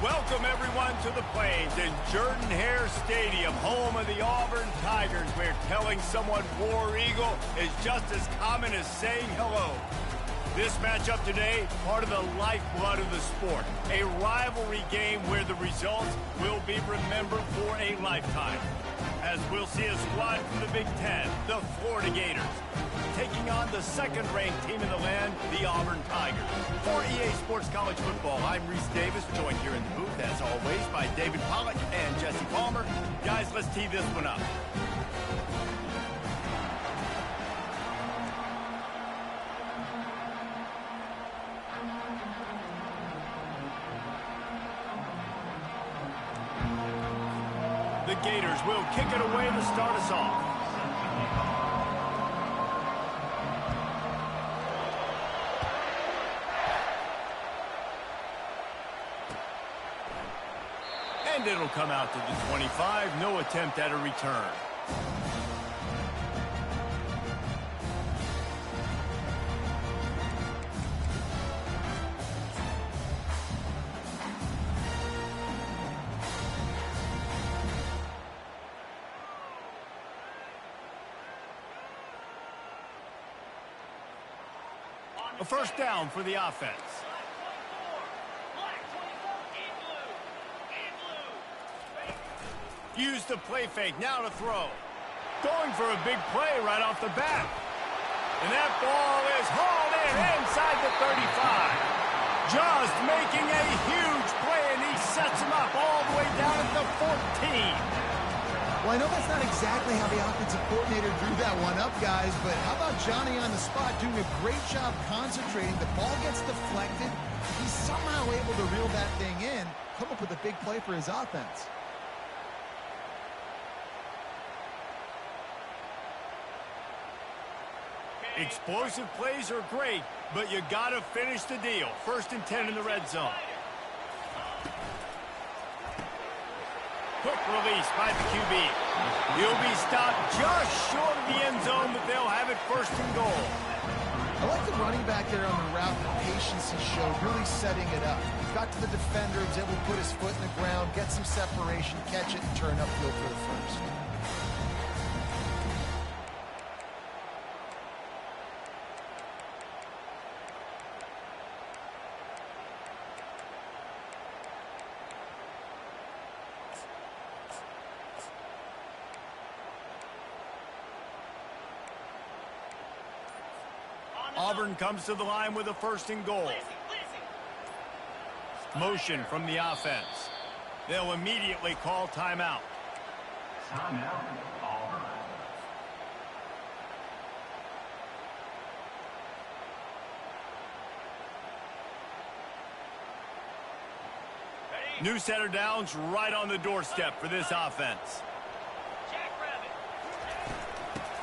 Welcome, everyone, to the Plains in Jordan-Hare Stadium, home of the Auburn Tigers, where telling someone War Eagle is just as common as saying hello. This matchup today, part of the lifeblood of the sport, a rivalry game where the results will be remembered for a lifetime. As we'll see a squad from the Big Ten, the Florida Gators, taking on the second-ranked team in the land, the Auburn Tigers. For EA Sports College Football, I'm Reese Davis, joined here in the booth, as always, by David Pollack and Jesse Palmer. Guys, let's tee this one up. The Gators will kick it away to start us off. And it'll come out to the 25. No attempt at a return. A first down for the offense. Use the play fake, now to throw. Going for a big play right off the bat. And that ball is hauled in inside the 35. Just making a huge play, and he sets him up all the way down at the 14. Well, I know that's not exactly how the offensive coordinator drew that one up, guys, but how about Johnny on the spot doing a great job concentrating? The ball gets deflected. He's somehow able to reel that thing in, come up with a big play for his offense. Explosive plays are great, but you got to finish the deal. 1st and 10 in the red zone. Quick release by the QB. He'll be stopped just short of the end zone, but they'll have it 1st and goal. I like the running back there on the route, the patience he showed, really setting it up. Got to the defender, was able to put his foot in the ground, get some separation, catch it, and turn upfield for the first. Auburn comes to the line with a 1st and goal. Motion from the offense. They'll immediately call timeout. Timeout, Auburn. New set of downs right on the doorstep for this offense.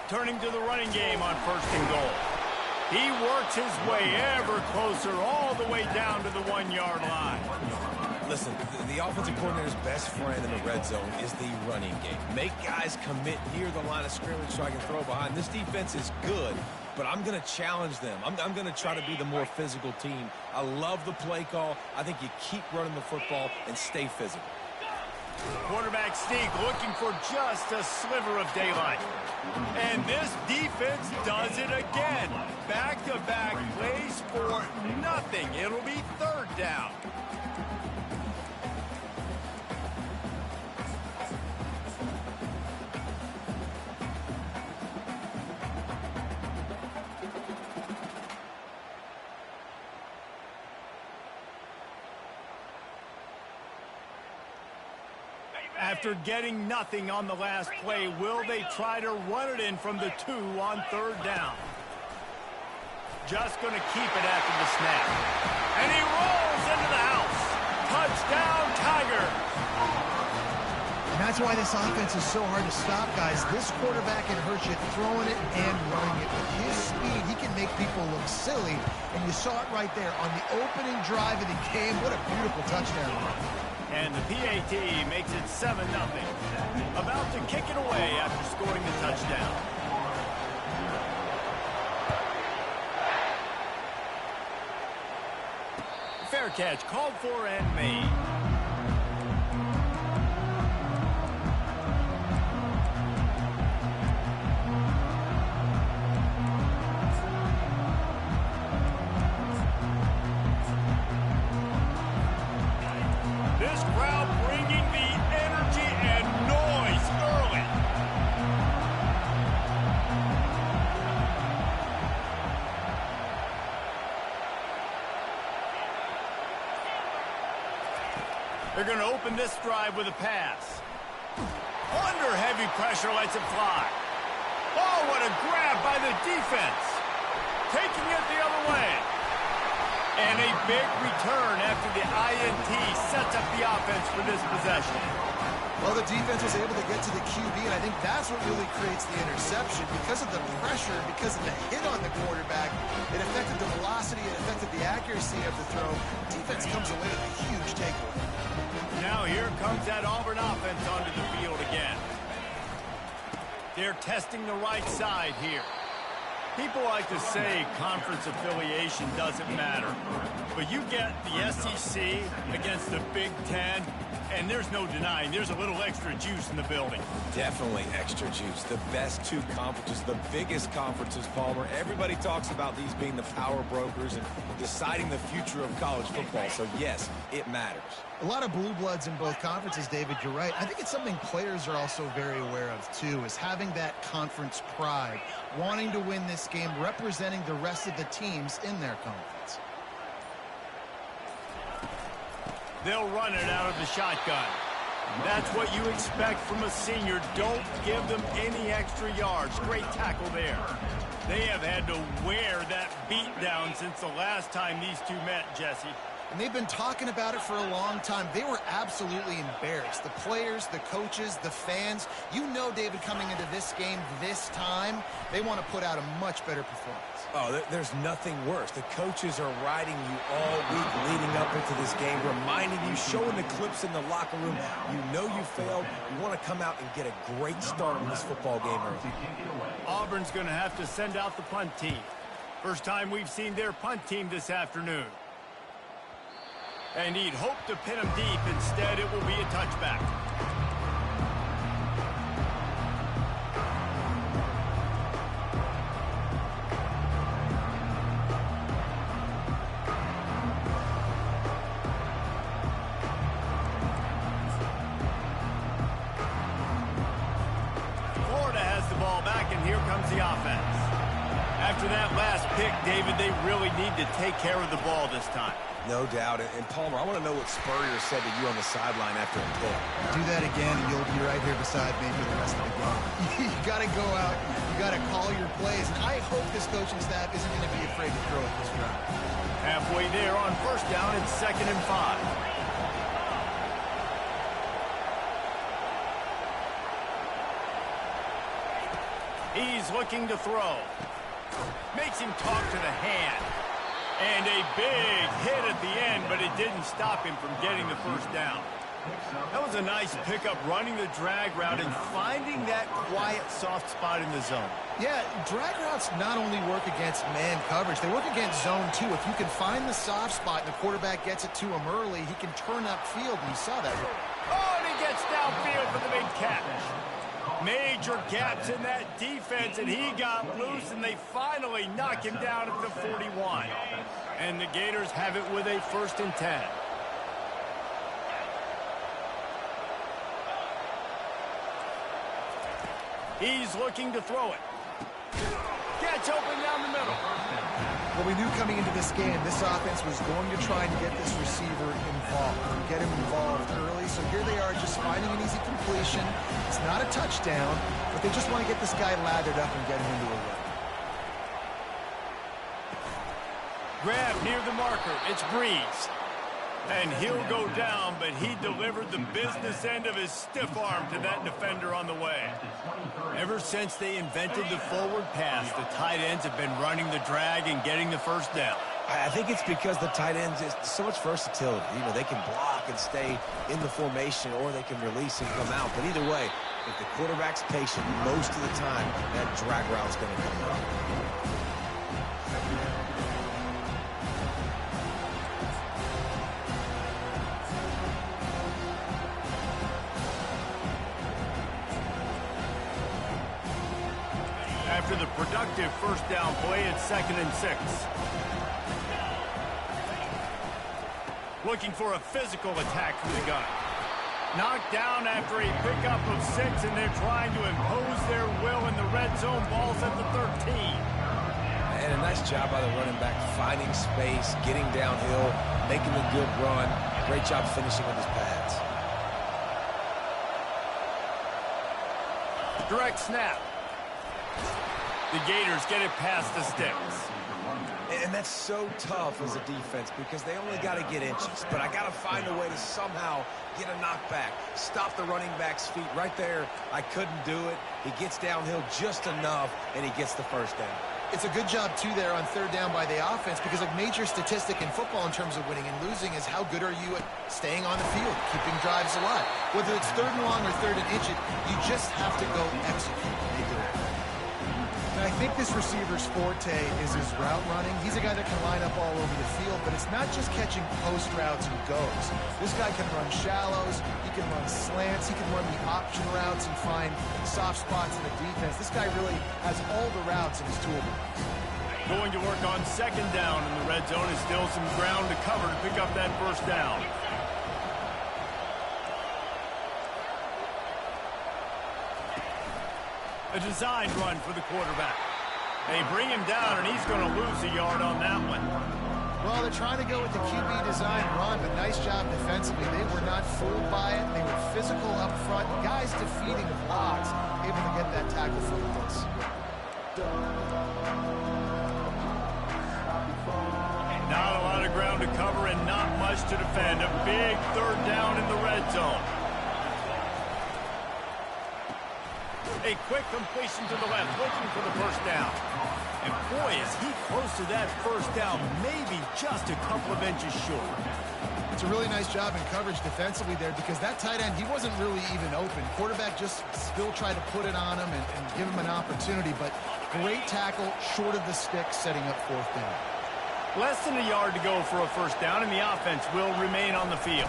Turning to the running game on 1st and goal. He works his way ever closer all the way down to the 1-yard line. Listen, the offensive coordinator's best friend in the red zone is the running game. Make guys commit near the line of scrimmage so I can throw behind. This defense is good, but I'm going to challenge them. I'm going to try to be the more physical team. I love the play call. I think you keep running the football and stay physical. Quarterback sneak looking for just a sliver of daylight. And this defense does it again. Back-to-back plays for nothing. It'll be 3rd down. After getting nothing on the last play, will they try to run it in from the 2 on 3rd down? Just going to keep it after the snap. And he rolls into the house. Touchdown, Tigers. And that's why this offense is so hard to stop, guys. This quarterback can hurt you throwing it and running it. With his speed, he can make people look silly. And you saw it right there on the opening drive of the game. What a beautiful touchdown. And the PAT makes it 7-0. About to kick it away after scoring the touchdown. Fair catch called for and made. They're going to open this drive with a pass. Under heavy pressure, lets it fly. Oh, what a grab by the defense. Taking it the other way. And a big return after the INT sets up the offense for this possession. Well, the defense was able to get to the QB, and I think that's what really creates the interception. Because of the pressure, because of the hit on the quarterback, it affected the velocity, it affected the accuracy of the throw. The defense comes away with a huge takeaway. Now here comes that Auburn offense onto the field again. They're testing the right side here. People like to say conference affiliation doesn't matter, but you get the SEC against the Big Ten, and there's no denying there's a little extra juice in the building. Definitely extra juice. The best two conferences, the biggest conferences, Palmer. Everybody talks about these being the power brokers and deciding the future of college football, so yes, it matters. A lot of blue bloods in both conferences, David, you're right. I think it's something players are also very aware of, too, is having that conference pride, wanting to win this game, representing the rest of the teams in their conference. They'll run it out of the shotgun. That's what you expect from a senior. Don't give them any extra yards. Great tackle there. They have had to wear that beat down since the last time these two met, Jesse. And they've been talking about it for a long time. They were absolutely embarrassed. The players, the coaches, the fans. You know, David, coming into this game this time, they want to put out a much better performance. Oh, there's nothing worse. The coaches are riding you all week leading up into this game, reminding you, showing the clips in the locker room. You know you failed. You want to come out and get a great start in this football game early. Auburn's going to have to send out the punt team. First time we've seen their punt team this afternoon. And he'd hope to pin him deep. Instead, it will be a touchback. Florida has the ball back, and here comes the offense. After that last pick, David, they really need to take care of the ball this time. No doubt. And Palmer, I want to know what Spurrier said to you on the sideline after a pick. Do that again, and you'll be right here beside me for the rest of the game. You got to go out. You got to call your plays. And I hope this coaching staff isn't going to be afraid to throw it this drive. Halfway there on first down, it's 2nd and 5. He's looking to throw. Makes him talk to the hand. And a big hit at the end, but it didn't stop him from getting the first down. That was a nice pickup, running the drag route and finding that quiet, soft spot in the zone. Yeah, drag routes not only work against man coverage, they work against zone too. If you can find the soft spot and the quarterback gets it to him early, he can turn upfield, and you saw that. Oh, and he gets downfield for the big catch. Major gaps in that defense, and he got loose, and they finally knock him down at the 41. And the Gators have it with a 1st and 10. He's looking to throw it. Gets open down the middle. Well, we knew coming into this game, this offense was going to try and get this receiver involved, and get him involved early. So here they are just finding an easy completion. It's not a touchdown, but they just want to get this guy lathered up and get him into a run. Grab near the marker. It's Breeze. And he'll go down, but he delivered the business end of his stiff arm to that defender on the way. Ever since they invented the forward pass, the tight ends have been running the drag and getting the first down. I think it's because the tight ends is so much versatility. You know, they can block and stay in the formation, or they can release and come out. But either way, if the quarterback's patient, most of the time, that drag route's going to come out. After the productive first down play, it's 2nd and 6. Looking for a physical attack from the gun. Knocked down after a pickup of 6, and they're trying to impose their will in the red zone. Ball's at the 13. And a nice job by the running back, finding space, getting downhill, making a good run. Great job finishing with his pads. Direct snap. The Gators get it past the sticks. And that's so tough as a defense because they only got to get inches. But I got to find a way to somehow get a knockback, stop the running back's feet right there. I couldn't do it. He gets downhill just enough, and he gets the first down. It's a good job, too, there on third down by the offense because a major statistic in football in terms of winning and losing is how good are you at staying on the field, keeping drives alive. Whether it's third and long or third and inch it, you just have to go execute. They do it. And I think this receiver's forte is his route running. He's a guy that can line up all over the field, but it's not just catching post routes and goes. This guy can run shallows, he can run slants, he can run the option routes and find soft spots in the defense. This guy really has all the routes in his toolbox. Going to work on second down in the red zone is still some ground to cover to pick up that first down. A design run for the quarterback. They bring him down, and he's going to lose a yard on that one. Well, they're trying to go with the QB design run, but nice job defensively. They were not fooled by it. They were physical up front. Guys defeating blocks, able to get that tackle for loss. Not a lot of ground to cover and not much to defend. A big third down in the red zone. A quick completion to the left, looking for the first down. And boy, is he close to that first down, maybe just a couple of inches short. It's a really nice job in coverage defensively there because that tight end, he wasn't really even open. Quarterback just still tried to put it on him and give him an opportunity, but great tackle short of the stick, setting up fourth down. Less than a yard to go for a first down, and the offense will remain on the field.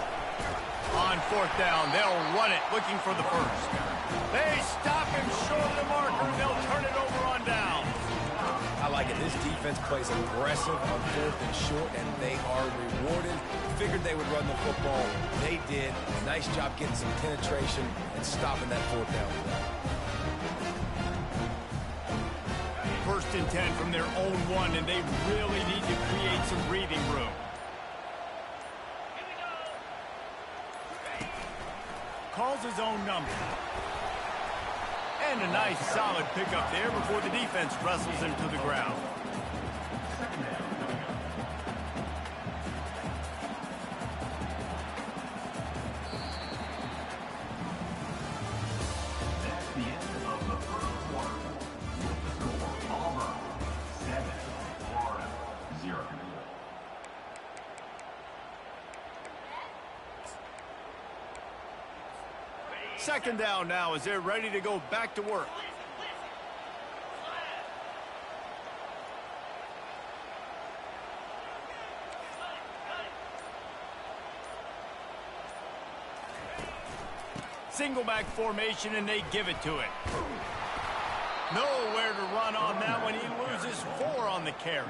On fourth down, they'll run it, looking for the first. They stop him short of the marker, and they'll turn it over on down. I like it. This defense plays aggressive on fourth and short, and they are rewarded. Figured they would run the football. They did. Nice job getting some penetration and stopping that fourth down. First and 10 from their own one, and they really need to create some breathing room. Calls his own number. And a nice solid pickup there before the defense wrestles him to the ground. That's the end of the first quarter. Score Auburn 7, Florida 0. Second down now as they're ready to go back to work. Single back formation, and they give it to it. Nowhere to run on that one. He loses 4 on the carry.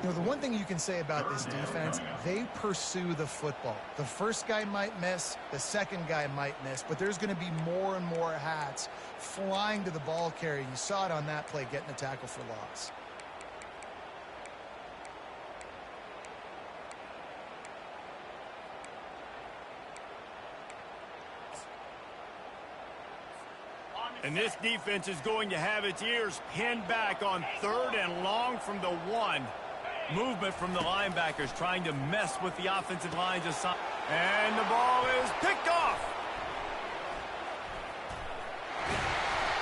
You know, the one thing you can say about this defense, they pursue the football. The first guy might miss, the second guy might miss, but there's going to be more and more hats flying to the ball carrier. You saw it on that play, getting a tackle for loss. And this defense is going to have its ears pinned back on third and long from the 1. Movement from the linebackers trying to mess with the offensive line's assignment. And the ball is picked off.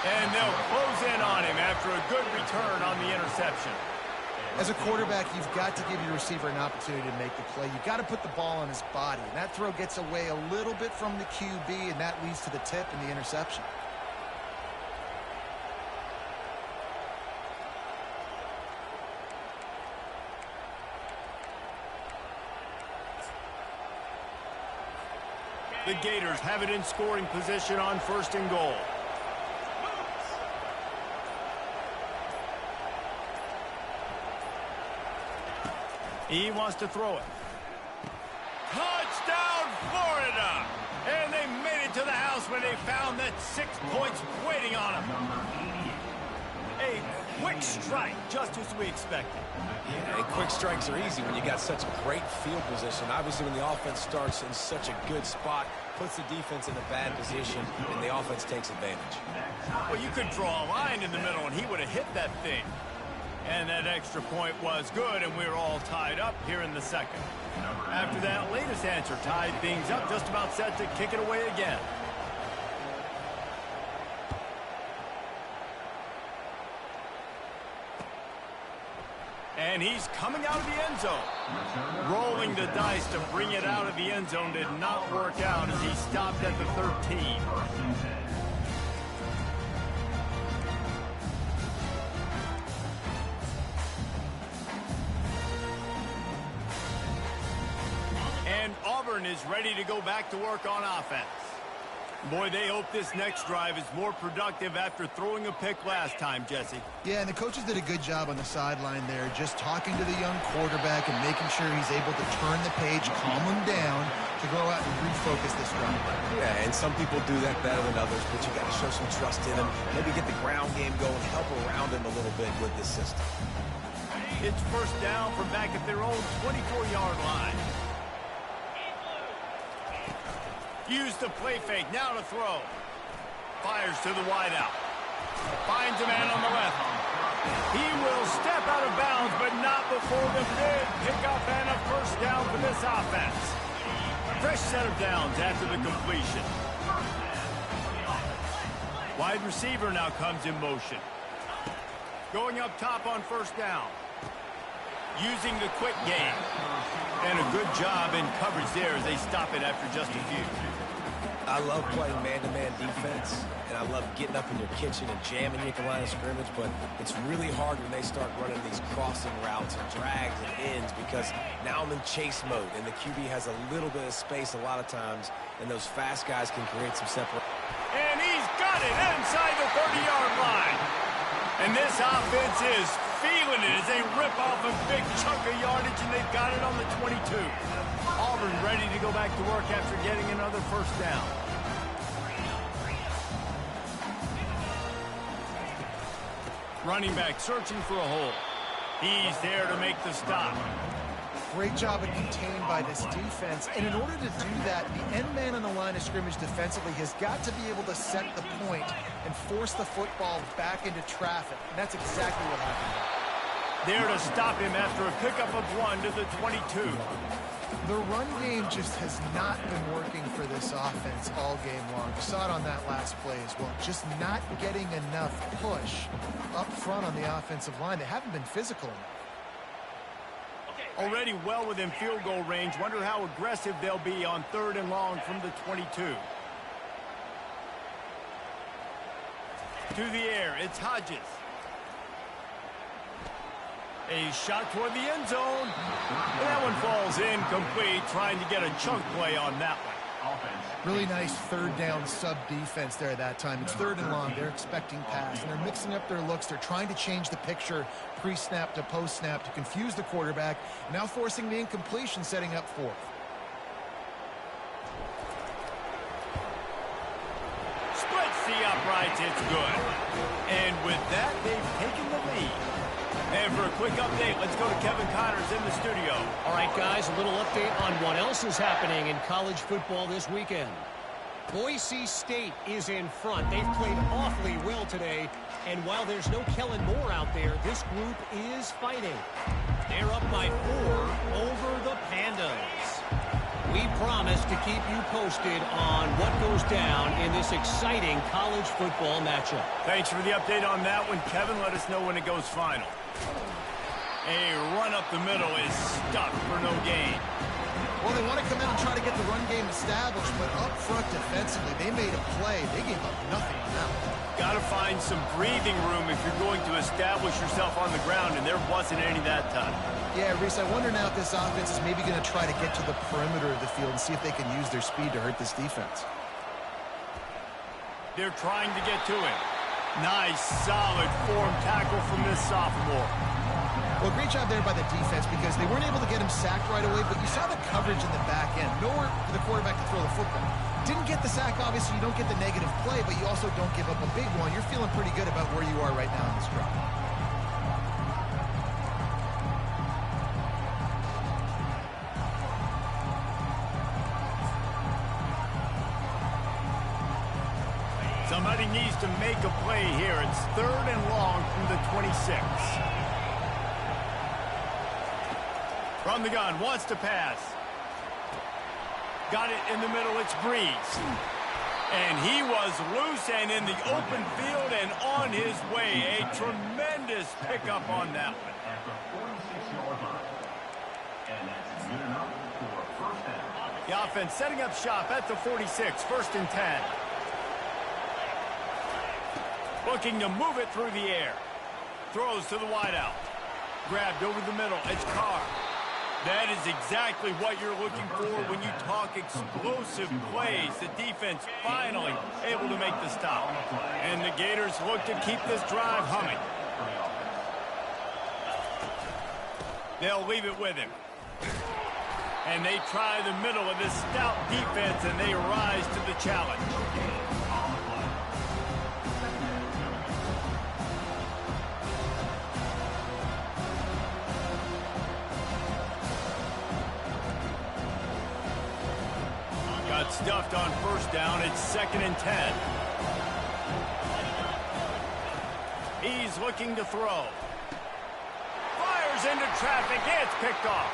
And they'll close in on him after a good return on the interception. As a quarterback, you've got to give your receiver an opportunity to make the play. You've got to put the ball on his body. And that throw gets away a little bit from the QB, and that leads to the tip and the interception. The Gators have it in scoring position on first and goal. He wants to throw it. Touchdown, Florida! And they made it to the house when they found that 6 points waiting on them. A a quick strike, just as we expected. Yeah, and quick strikes are easy when you got such great field position. Obviously, when the offense starts in such a good spot, puts the defense in a bad position, and the offense takes advantage. Well, you could draw a line in the middle, and he would have hit that thing. And that extra point was good, and we're all tied up here in the second. After that latest answer tied things up, just about set to kick it away again. And he's coming out of the end zone. Rolling the dice to bring it out of the end zone did not work out as he stopped at the 13. And Auburn is ready to go back to work on offense. Boy, they hope this next drive is more productive after throwing a pick last time, Jesse. Yeah, and the coaches did a good job on the sideline there, just talking to the young quarterback and making sure he's able to turn the page, calm him down to go out and refocus this drive. Yeah, and some people do that better than others, but you got to show some trust in him. Maybe get the ground game going, help around him a little bit with this system. It's first down from back at their own 24-yard line. Use the play fake, now to throw. Fires to the wideout. Finds a man on the left. He will step out of bounds, but not before the big pickup and a first down for this offense. Fresh set of downs after the completion. Wide receiver now comes in motion. Going up top on first down. Using the quick game. And a good job in coverage there as they stop it after just a few. I love playing man-to-man defense, and I love getting up in your kitchen and jamming you at the line of scrimmage, but it's really hard when they start running these crossing routes and drags and ends because now I'm in chase mode, and the QB has a little bit of space a lot of times, and those fast guys can create some separation. And he's got it inside the 30-yard line. And this offense is feeling it as they rip off a big chunk of yardage, and they've got it on the 22. Auburn ready to go back to work after getting another first down. Running back searching for a hole. He's there to make the stop. Great job at contained by this defense. And in order to do that, the end man on the line of scrimmage defensively has got to be able to set the point and force the football back into traffic. And that's exactly what happened. There to stop him after a pickup of 1 to the 22. The run game just has not been working for this offense all game long. You saw it on that last play as well. Just not getting enough push up front on the offensive line. They haven't been physical enough. Already well within field goal range. Wonder how aggressive they'll be on 3rd and long from the 22. To the air, it's Hodges. A shot toward the end zone. That one falls incomplete, trying to get a chunk play on that one. Really nice 3rd down sub-defense there that time. It's 3rd and long. They're expecting pass, and they're mixing up their looks. They're trying to change the picture pre-snap to post-snap to confuse the quarterback, now forcing the incompletion, setting up 4th. Splits the uprights, it's good. And with that, they've taken the lead. And for a quick update, let's go to Kevin Connors in the studio. All right, guys, a little update on what else is happening in college football this weekend. Boise State is in front. They've played awfully well today. And while there's no Kellen Moore out there, this group is fighting. They're up by 4 over the Pandas. We promise to keep you posted on what goes down in this exciting college football matchup. Thanks for the update on that one, Kevin. Let us know when it goes final. A run up the middle is stuck for no gain. Well, they want to come out and try to get the run game established, but up front defensively, they made a play. They gave up nothing on that one. Got to find some breathing room if you're going to establish yourself on the ground, and there wasn't any that time. Yeah, Reese, I wonder now if this offense is maybe going to try to get to the perimeter of the field and see if they can use their speed to hurt this defense. They're trying to get to him. Nice, solid form tackle from this sophomore. Well, great job there by the defense because they weren't able to get him sacked right away, but you saw the coverage in the back end. Nowhere for the quarterback to throw the football. Didn't get the sack, obviously. You don't get the negative play, but you also don't give up a big one. You're feeling pretty good about where you are right now in this drive. Somebody needs to make a play here. It's 3rd and long from the 26. From the gun, wants to pass. Got it in the middle, it's Breeze. And he was loose and in the open field and on his way. A tremendous pickup on that one. At the 46-yard line. And that's good enough for a first down. The offense setting up shop at the 46, 1st and 10. Looking to move it through the air. Throws to the wideout. Grabbed over the middle. It's Carr. That is exactly what you're looking for when you talk explosive plays. The defense finally able to make the stop. And the Gators look to keep this drive humming. They'll leave it with him. And they try the middle of this stout defense, and they rise to the challenge. Got stuffed on 1st down. It's 2nd and 10. He's looking to throw. Fires into traffic. It's picked off.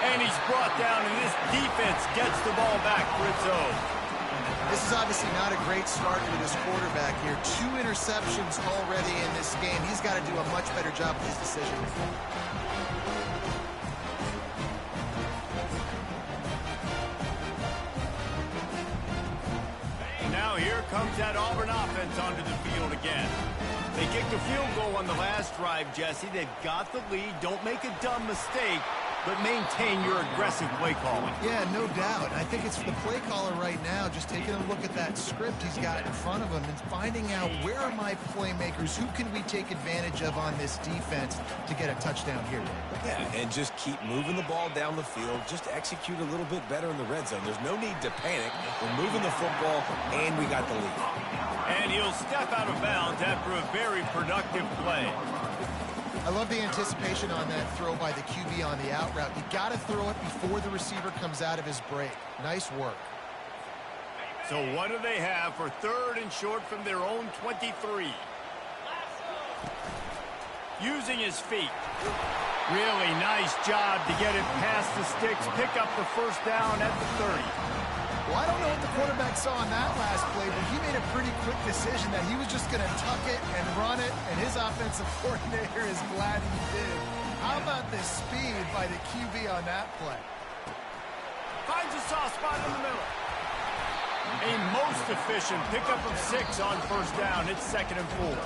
And he's brought down, and this defense gets the ball back for its own. This is obviously not a great start for this quarterback here. 2 interceptions already in this game. He's got to do a much better job with his decision making. Now here comes that Auburn offense onto the field again. They kicked a field goal on the last drive, Jesse. They've got the lead. Don't make a dumb mistake, but maintain your aggressive play calling. Yeah, no doubt. I think it's the play caller right now just taking a look at that script he's got in front of him and finding out where are my playmakers, who can we take advantage of on this defense to get a touchdown here. Yeah, and just keep moving the ball down the field. Just execute a little bit better in the red zone. There's no need to panic. We're moving the football, and we got the lead. And he'll step out of bounds after a very productive play. I love the anticipation on that throw by the QB on the out route. You got to throw it before the receiver comes out of his break. Nice work. So what do they have for 3rd and short from their own 23? Using his feet. Really nice job to get it past the sticks. Pick up the 1st down at the 30. Well, I don't know what the quarterback saw on that last play, but he made a pretty quick decision that he was just going to tuck it and run it, and his offensive coordinator is glad he did. How about the speed by the QB on that play? Finds a soft spot in the middle. A most efficient pickup of 6 on 1st down. It's 2nd and 4.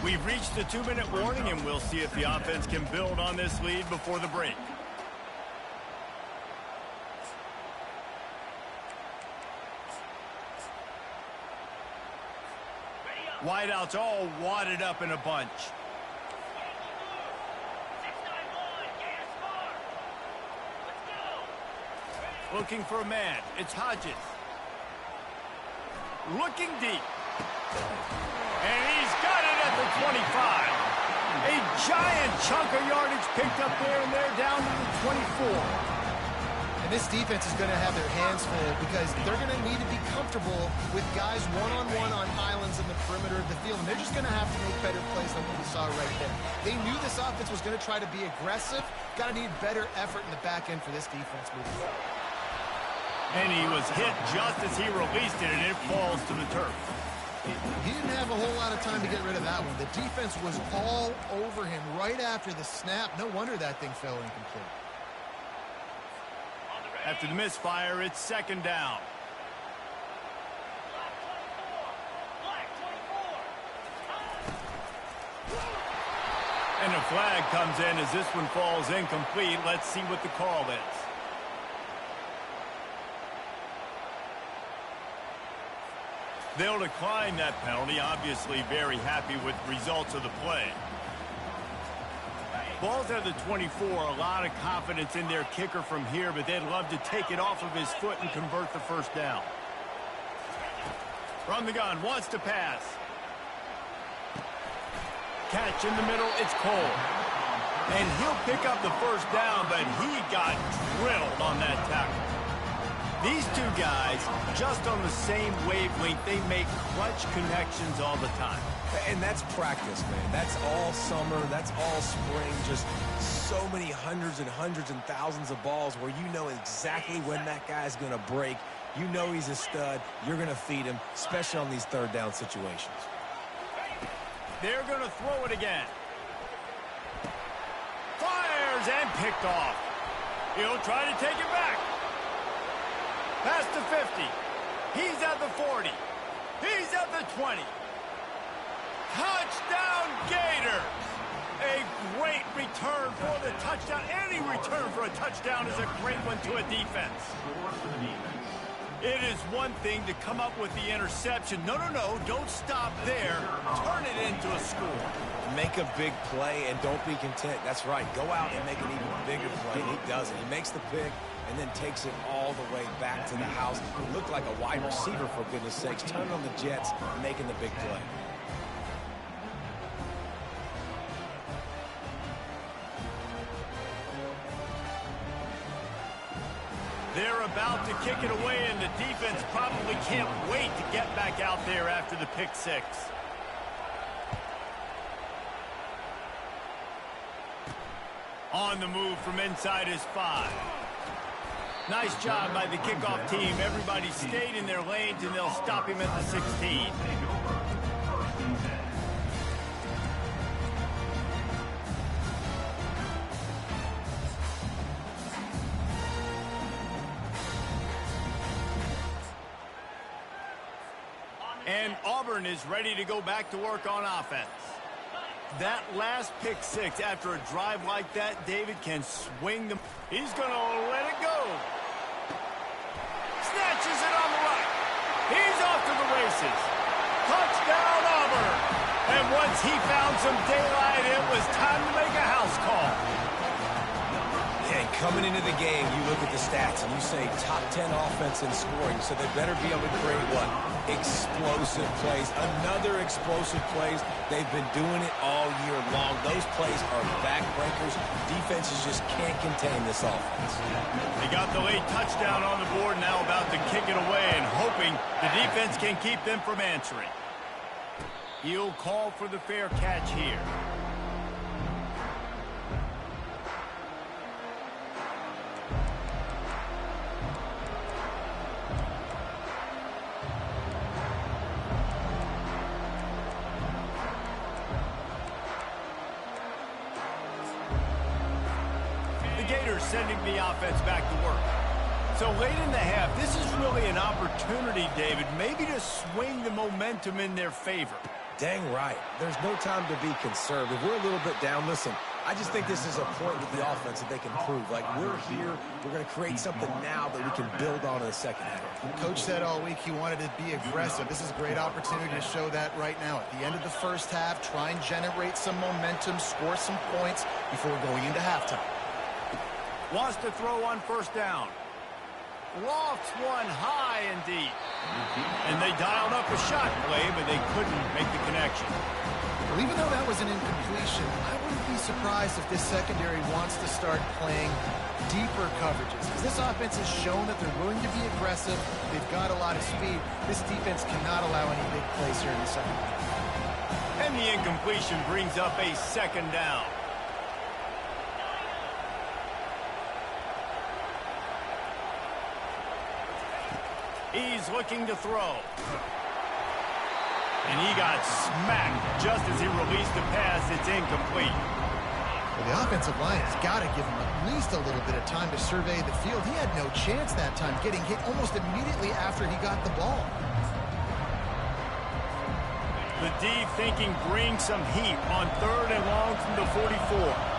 We've reached the 2-minute warning, and we'll see if the offense can build on this lead before the break. Wideouts all wadded up in a bunch. Looking for a man. It's Hodges. Looking deep. And he's got it at the 25. A giant chunk of yardage picked up there, and they're down to the 24. And this defense is going to have their hands full because they're going to need to be comfortable with guys one-on-one on islands in the perimeter of the field. And they're just going to have to make better plays than what we saw right there. They knew this offense was going to try to be aggressive. Got to need better effort in the back end for this defense moving forward. And he was hit just as he released it, and it falls to the turf. He didn't have a whole lot of time to get rid of that one. The defense was all over him right after the snap. No wonder that thing fell incomplete. After the misfire, it's 2nd down. And a flag comes in as this one falls incomplete. Let's see what the call is. They'll decline that penalty. Obviously very happy with the results of the play. Ball's at the 24, a lot of confidence in their kicker from here, but they'd love to take it off of his foot and convert the first down. From the gun, wants to pass. Catch in the middle, it's Cole. And he'll pick up the first down, but he got drilled on that tackle. These two guys, just on the same wavelength, they make clutch connections all the time. And that's practice, man. That's all summer. That's all spring. Just so many hundreds and thousands of balls where you know exactly when that guy's going to break. You know he's a stud. You're going to feed him, especially on these third down situations. They're going to throw it again. Fires and picked off. He'll try to take it back. Past the 50. He's at the 40. He's at the 20. Touchdown Gators! A great return for the touchdown. Any return for a touchdown is a great one to a defense. It is one thing to come up with the interception. No, don't stop there. Turn it into a score. Make a big play and don't be content. That's right. Go out and make an even bigger play. He does it. He makes the pick and then takes it all the way back to the house. He looked like a wide receiver, for goodness sakes. Turning on the Jets, making the big play. They're about to kick it away, and the defense probably can't wait to get back out there after the pick six. On the move from inside his 5. Nice job by the kickoff team. Everybody stayed in their lanes, and they'll stop him at the 16. And Auburn is ready to go back to work on offense. That last pick six after a drive like that, David can swing them. He's going to let it go. Snatches it on the right. He's off to the races. Touchdown, Auburn. And once he found some daylight, it was time to make a house call. And coming into the game, you look at the stats and you say top 10 offense in scoring, so they better be able to create what? Explosive plays. Another explosive plays. They've been doing it all year long. Those plays are backbreakers. Defenses just can't contain this offense. They got the late touchdown on the board, now about to kick it away and hoping the defense can keep them from answering. He'll call for the fair catch here. Gators sending the offense back to work. So late in the half, this is really an opportunity, David, maybe to swing the momentum in their favor. Dang right. There's no time to be conservative. We're a little bit down. Listen, I just think this is a point with the offense that they can prove. Like, we're here, we're going to create something now that we can build on in the second half. Coach said all week he wanted to be aggressive. This is a great opportunity to show that right now. At the end of the first half, try and generate some momentum, score some points before going into halftime. Wants to throw on first down. Lofts one high and deep. And they dialed up a shot play, but they couldn't make the connection. Well, even though that was an incompletion, I wouldn't be surprised if this secondary wants to start playing deeper coverages. Because this offense has shown that they're willing to be aggressive. They've got a lot of speed. This defense cannot allow any big plays here in the second half. And the incompletion brings up a second down. He's looking to throw. And he got smacked just as he released the pass. It's incomplete. Well, the offensive line has got to give him at least a little bit of time to survey the field. He had no chance that time, getting hit almost immediately after he got the ball. The D thinking bring some heat on 3rd and long from the 44.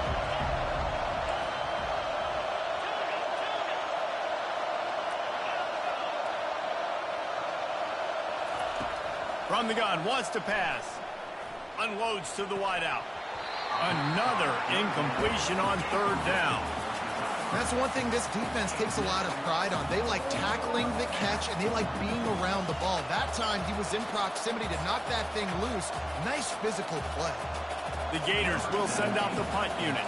From the gun, wants to pass. Unloads to the wideout. Another incompletion on third down. That's one thing this defense takes a lot of pride on. They like tackling the catch, and they like being around the ball. That time, he was in proximity to knock that thing loose. Nice physical play. The Gators will send out the punt unit.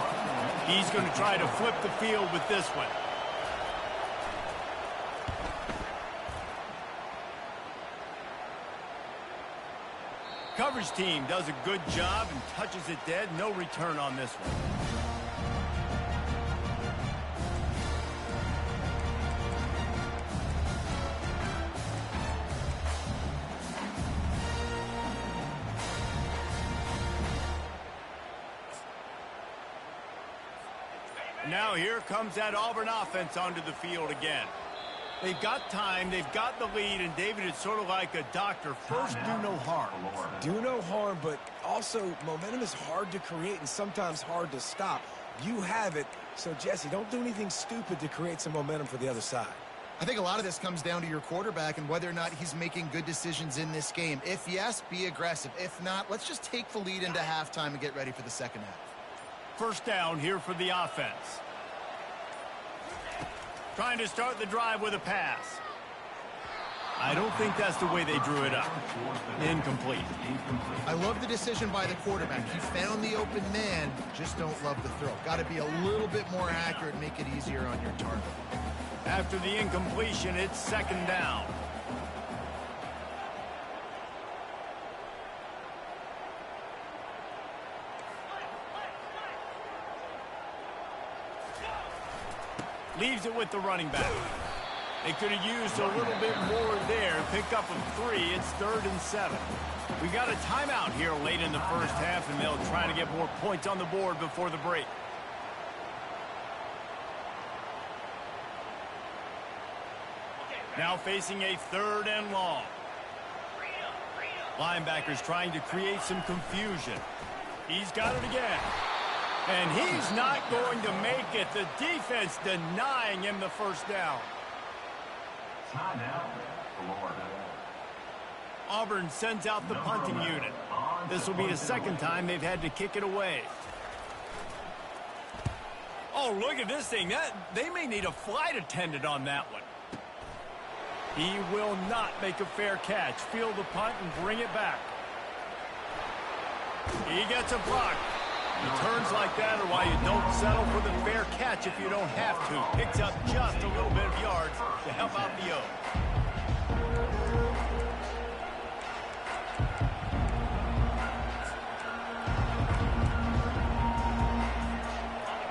He's going to try to flip the field with this one. Coverage team does a good job and touches it dead. No return on this one. Now here comes that Auburn offense onto the field again. They've got time, they've got the lead, and David, it's sort of like a doctor. First, do no harm. Do no harm, but also momentum is hard to create and sometimes hard to stop. You have it, so Jesse, don't do anything stupid to create some momentum for the other side. I think a lot of this comes down to your quarterback and whether or not he's making good decisions in this game. If yes, be aggressive. If not, let's just take the lead into halftime and get ready for the second half. First down here for the offense. Trying to start the drive with a pass. I don't think that's the way they drew it up. Incomplete. I love the decision by the quarterback. He found the open man, just don't love the throw. Got to be a little bit more accurate, make it easier on your target. After the incompletion, it's second down. Leaves it with the running back. They could have used a little bit more there. Pick up a 3. It's 3rd and 7. We got a timeout here late in the first half, and they'll try to get more points on the board before the break. Now facing a 3rd and long. Linebackers trying to create some confusion. He's got it again. And he's not going to make it. The defense denying him the first down. Auburn sends out the punting unit. This will be the second time they've had to kick it away. Oh, look at this thing. They may need a flight attendant on that one. He will not make a fair catch. Field the punt and bring it back. He gets a block. Returns like that are why you don't settle for the fair catch if you don't have to. Picks up just a little bit of yards to help out the O.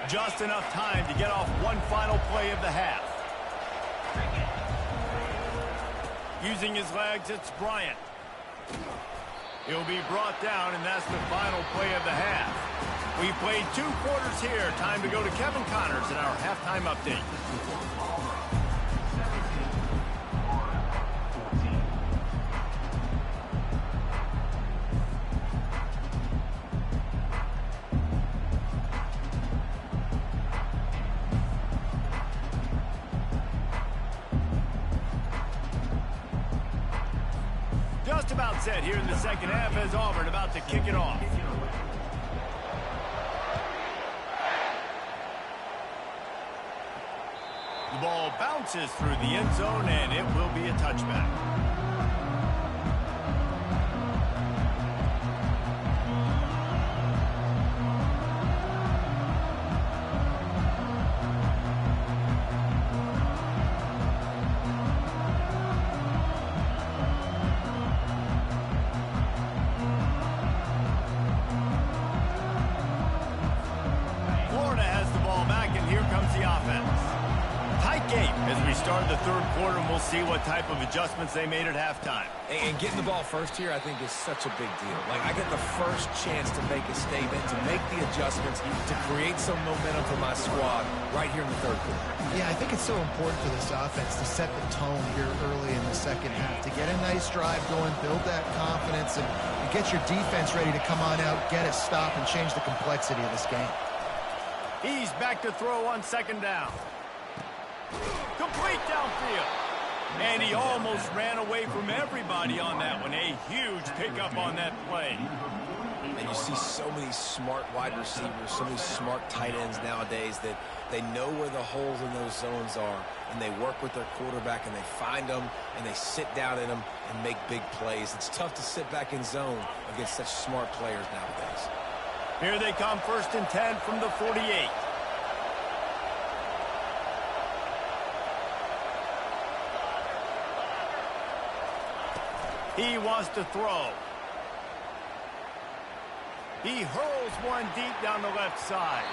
Just enough time to get off one final play of the half. Using his legs, it's Bryant. He'll be brought down, and that's the final play of the half. We've played 2 quarters here. Time to go to Kevin Connors in our halftime update. Just about set here in the second half as Auburn about to kick it off. The ball bounces through the end zone, and it will be a touchback. Florida has the ball back, and here comes the offense. Tight game as we start the third quarter, and we'll see what type of adjustments they made at halftime. And getting the ball first here, I think, is such a big deal. Like, I get the first chance to make a statement, to make the adjustments, to create some momentum for my squad right here in the third quarter. Yeah, I think it's so important for this offense to set the tone here early in the second half, to get a nice drive going, build that confidence, and get your defense ready to come on out, get a stop, and change the complexity of this game. He's back to throw on second down. Complete downfield. And he almost ran away from everybody on that one. A huge pickup on that play. And you see so many smart wide receivers, so many smart tight ends nowadays that they know where the holes in those zones are, and they work with their quarterback, and they find them, and they sit down in them and make big plays. It's tough to sit back in zone against such smart players nowadays. Here they come, 1st and 10 from the 48. He wants to throw. He hurls one deep down the left side.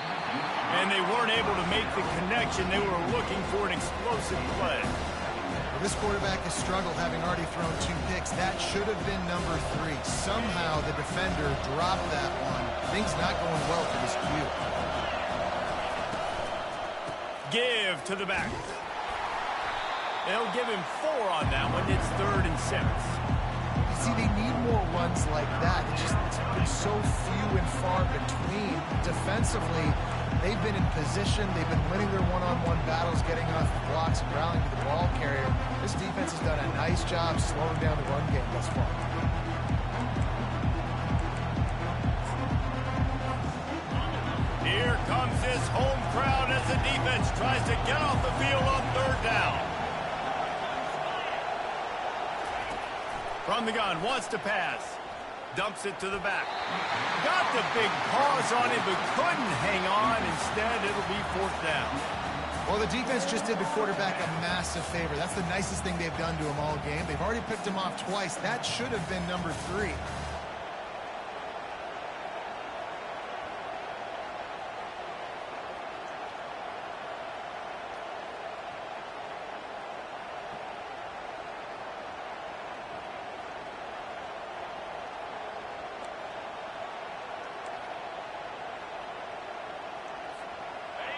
And they weren't able to make the connection. They were looking for an explosive play. Well, this quarterback has struggled, having already thrown 2 picks. That should have been number 3. Somehow the defender dropped that one. Things not going well for this Q. Give to the back. They'll give him 4 on that one. It's 3rd and 6. See, they need more runs like that. It's been so few and far between. Defensively, they've been in position. They've been winning their one-on-one battles, getting off the blocks and rallying to the ball carrier. This defense has done a nice job slowing down the run game thus far. Here comes this home crowd as the defense tries to get off the field on 3rd down. From the gun, wants to pass. Dumps it to the back. Got the big paws on it, but couldn't hang on. Instead, it'll be 4th down. Well, the defense just did the quarterback a massive favor. That's the nicest thing they've done to him all game. They've already picked him off twice. That should have been number 3.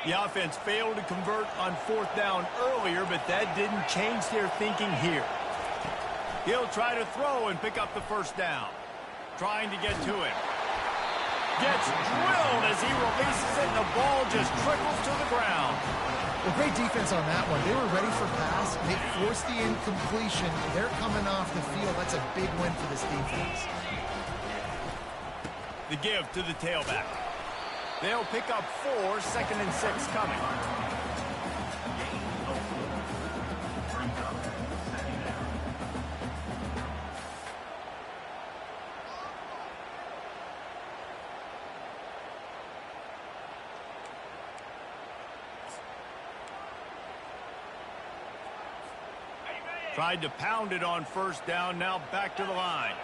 The offense failed to convert on 4th down earlier, but that didn't change their thinking here. He'll try to throw and pick up the 1st down. Trying to get to him. Gets drilled as he releases it, and the ball just trickles to the ground. Well, great defense on that one. They were ready for pass. They forced the incompletion. They're coming off the field. That's a big win for this defense. The give to the tailback. They'll pick up 4, 2nd and 6 coming. Tried to pound it on 1st down, now back to the line.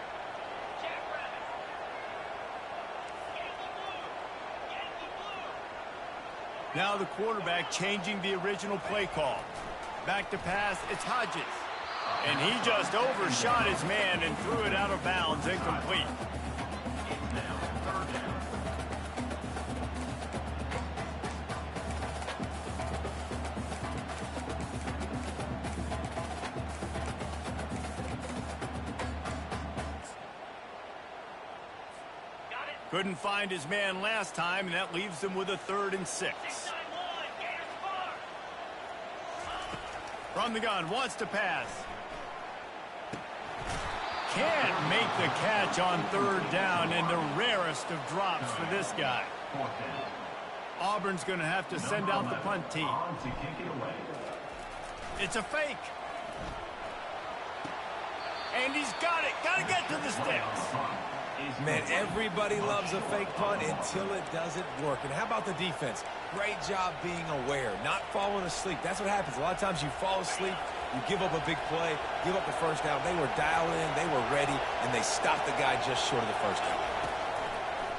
Now the quarterback changing the original play call. Back to pass, it's Hodges. And he just overshot his man and threw it out of bounds, incomplete. Couldn't find his man last time, and that leaves him with a 3rd and 6. From the gun, wants to pass. Can't make the catch on 3rd down, and the rarest of drops for this guy. Auburn's going to have to send out the punt team. It's a fake. And he's got it. Got to get to the sticks. Man, everybody loves a fake punt until it doesn't work. And how about the defense? Great job being aware, not falling asleep. That's what happens. A lot of times you fall asleep, you give up a big play, give up the 1st down. They were dialed in, they were ready, and they stopped the guy just short of the 1st down.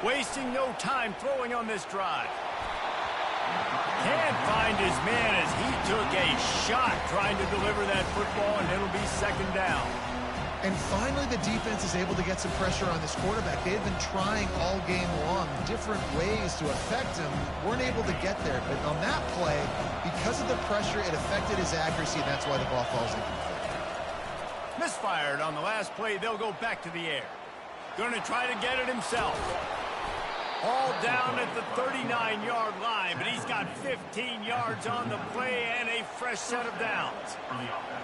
Wasting no time throwing on this drive. Can't find his man as he took a shot trying to deliver that football, and it'll be 2nd down. And finally, the defense is able to get some pressure on this quarterback. They had been trying all game long different ways to affect him. Weren't able to get there. But on that play, because of the pressure, it affected his accuracy, and that's why the ball falls incomplete. Misfired on the last play. They'll go back to the air. Going to try to get it himself. All down at the 39-yard line, but he's got 15 yards on the play and a fresh set of downs.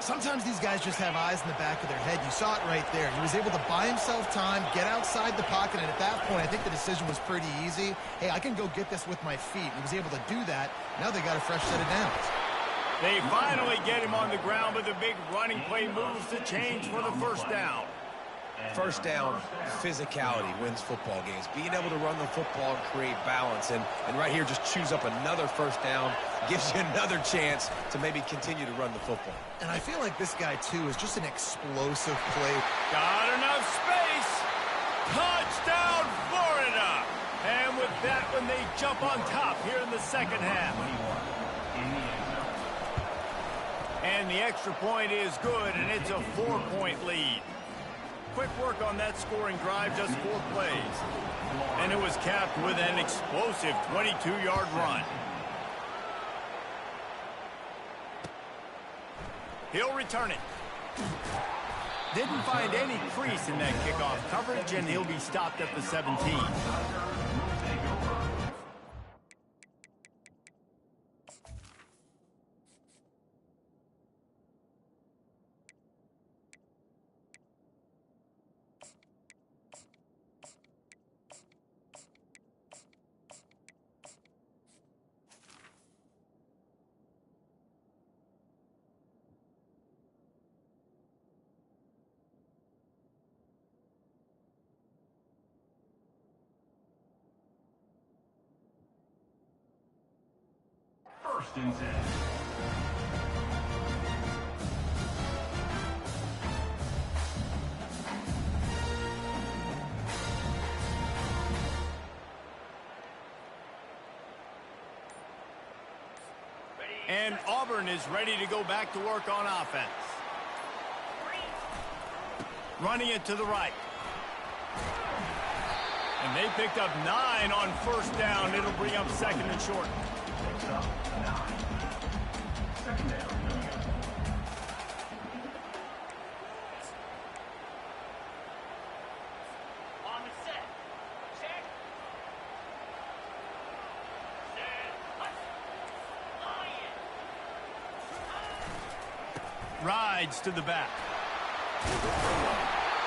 Sometimes these guys just have eyes in the back of their head. You saw it right there. He was able to buy himself time, get outside the pocket, and at that point, I think the decision was pretty easy. Hey, I can go get this with my feet. He was able to do that. Now they got a fresh set of downs. They finally get him on the ground, but the big running play moves the change for the first down. First down, physicality wins football games. Being able to run the football and create balance. And right here, just choose up another first down, gives you another chance to maybe continue to run the football. And I feel like this guy, too, is just an explosive play. Got enough space. Touchdown, Florida. And with that one, they jump on top here in the second half. And the extra point is good, and it's a 4-point lead. Quick work on that scoring drive, just 4 plays. And it was capped with an explosive 22-yard run. He'll return it. Didn't find any crease in that kickoff coverage, and he'll be stopped at the 17. First and 10. And Auburn is ready to go back to work on offense. Running it to the right. And they picked up 9 on first down. It'll bring up second and short. Second down. On the set. Check. Set. Lion. Rides to the back.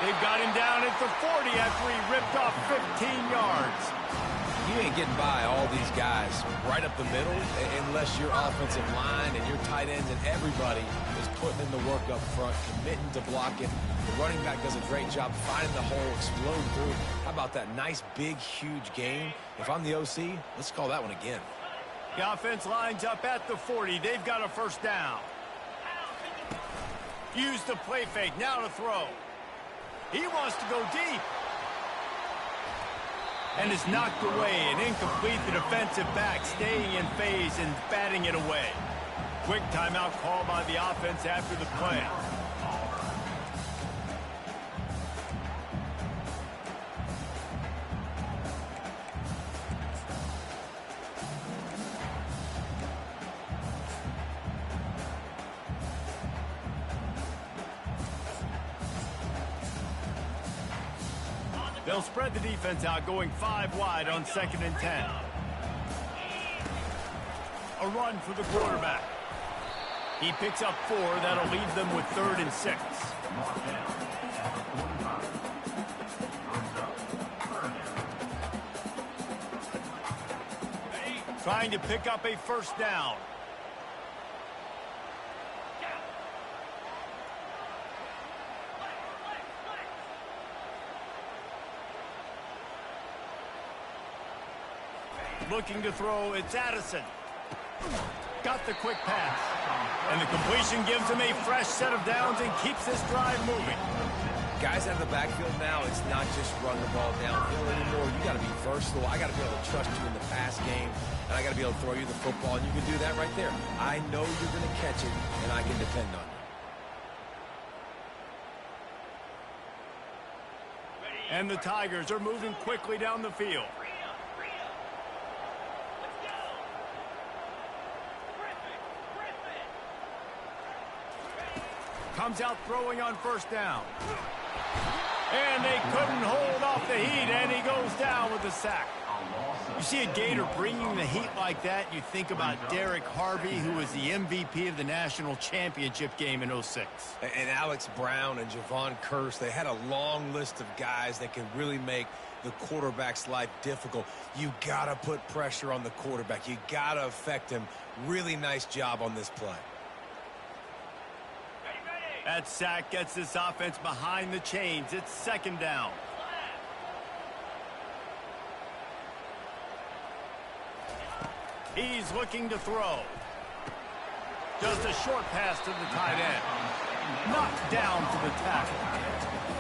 They've got him down at the 40 after he ripped off 15 yards. You ain't getting by all these guys right up the middle unless your offensive line and your tight ends and everybody is putting in the work up front, committing to blocking. The running back does a great job finding the hole, exploding through. How about that nice, big, huge gain? If I'm the OC, let's call that one again. The offense lines up at the 40. They've got a first down. Use the play fake. Now to throw. He wants to go deep. And is knocked away and incomplete. The defensive back staying in phase and batting it away. Quick timeout call by the offense after the play. They'll spread the defense out, going 5 wide on second and 10. A run for the quarterback. He picks up 4. That'll leave them with 3rd and 6. Trying to pick up a first down. Looking to throw, it's Addison. Got the quick pass. And the completion gives him a fresh set of downs and keeps this drive moving. Guys out of the backfield now, it's not just run the ball downhill anymore. You got to be versatile. I got to be able to trust you in the pass game, and I got to be able to throw you the football, and you can do that right there. I know you're going to catch it, and I can depend on you. And the Tigers are moving quickly down the field. Comes out throwing on first down. And they couldn't hold off the heat, and he goes down with the sack. You see a Gator bringing the heat like that, you think about Derek Harvey, who was the MVP of the national championship game in '06. And Alex Brown and Javon Curse, they had a long list of guys that can really make the quarterback's life difficult. You got to put pressure on the quarterback. You got to affect him. Really nice job on this play. That sack gets this offense behind the chains. It's second down. He's looking to throw. Just a short pass to the tight end. Knocked down for the tackle.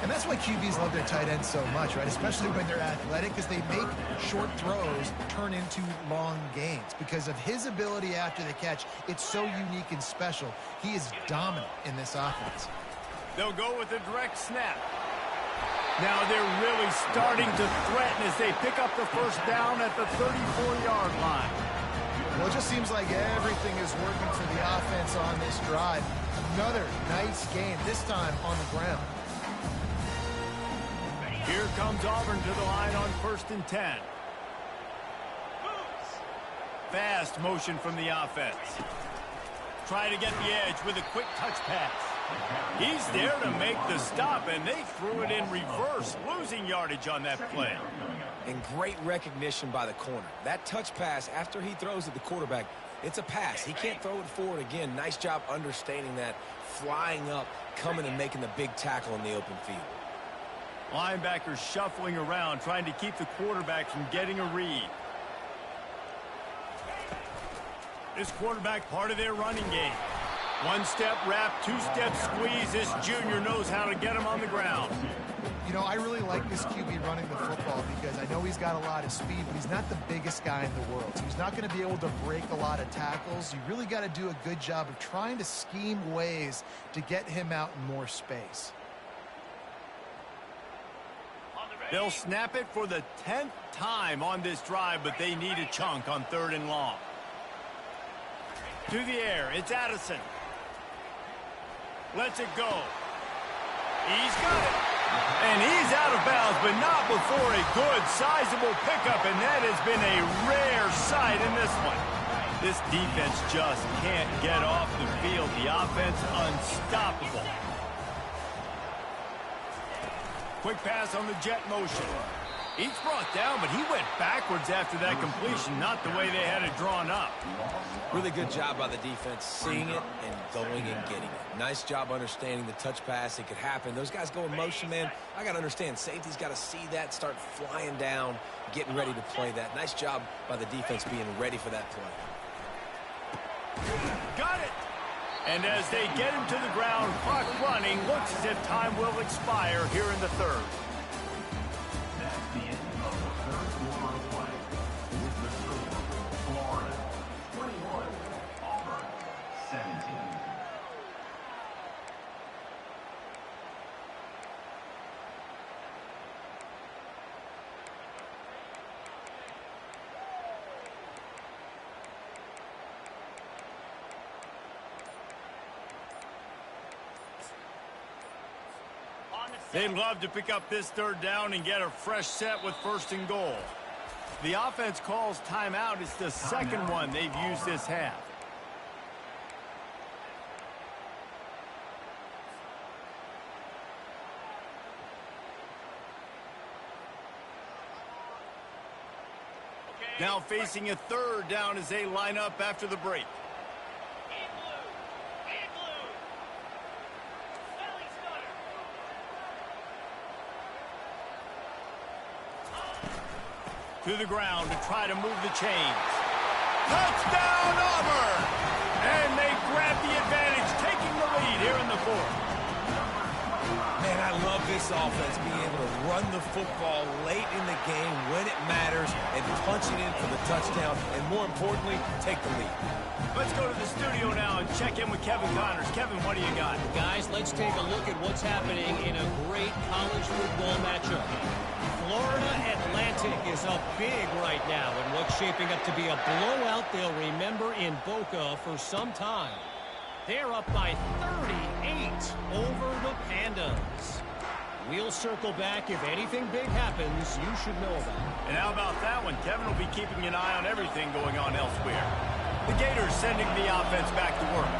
And that's why QBs love their tight ends so much, right? Especially when they're athletic, because they make short throws turn into long gains. Because of his ability after the catch, it's so unique and special. He is dominant in this offense. They'll go with a direct snap. Now they're really starting to threaten as they pick up the first down at the 34-yard line. Well, it just seems like everything is working for the offense on this drive. Another nice game, this time on the ground. Here comes Auburn to the line on 1st and 10. Fast motion from the offense. Try to get the edge with a quick touch pass. He's there to make the stop, and they threw it in reverse, losing yardage on that play. And great recognition by the corner. That touch pass, after he throws at the quarterback, it's a pass. He can't throw it forward again. Nice job understanding that, flying up, coming and making the big tackle in the open field. Linebackers shuffling around, trying to keep the quarterback from getting a read. This quarterback part of their running game. One-step wrap, two-step squeeze. This junior knows how to get him on the ground. You know, I really like this QB running the football because I know he's got a lot of speed, but he's not the biggest guy in the world. So he's not going to be able to break a lot of tackles. You really got to do a good job of trying to scheme ways to get him out in more space. They'll snap it for the 10th time on this drive, but they need a chunk on 3rd and long. To the air, it's Addison. Lets it go. He's got it. And he's out of bounds, but not before a good, sizable pickup, and that has been a rare sight in this one. This defense just can't get off the field. The offense unstoppable. Quick pass on the jet motion. He's brought down, but he went backwards after that completion, not the way they had it drawn up. Really good job by the defense, seeing it and going and getting it. Nice job understanding the touch pass. It could happen. Those guys go in motion, man. I got to understand, safety's got to see that, start flying down, getting ready to play that. Nice job by the defense being ready for that play. Got it. And as they get him to the ground, clock running, looks as if time will expire here in the 3rd. That's the end of the 3rd quarter of play. With the score, Florida 21, Auburn 17. They'd love to pick up this 3rd down and get a fresh set with 1st and goal. The offense calls timeout. It's the second one they've used this half. Now facing a 3rd down as they line up after the break. To the ground to try to move the chains. Touchdown, Auburn! And they grab the advantage, taking the lead here in the 4th. Man, I love this offense, being able to run the football late in the game when it matters and punch it in for the touchdown, and more importantly, take the lead. Let's go to the studio now and check in with Kevin Connors. Kevin, what do you got? Guys, let's take a look at what's happening in a great college football matchup. Florida Atlantic is up big right now in what's shaping up to be a blowout they'll remember in Boca for some time. They're up by 38 over the Pandas. We'll circle back. If anything big happens, you should know about it. And how about that one? Kevin will be keeping an eye on everything going on elsewhere. The Gators sending the offense back to work.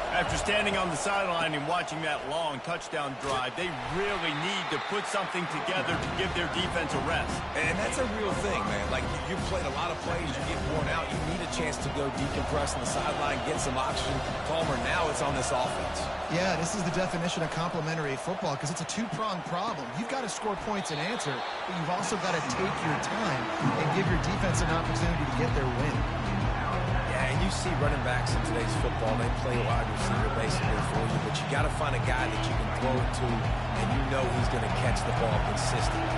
After standing on the sideline and watching that long touchdown drive, they really need to put something together to give their defense a rest. And that's a real thing, man. Like, you've played a lot of plays, you get worn out, you need a chance to go decompress on the sideline, get some oxygen. Palmer, now it's on this offense. Yeah, this is the definition of complementary football because it's a two-pronged problem. You've got to score points and answer, but you've also got to take your time and give your defense an opportunity to get their win. Yeah, and you see running backs in today's football, they play wide receiver basically for you, but you got to find a guy that you can throw it to, and you know he's going to catch the ball consistently.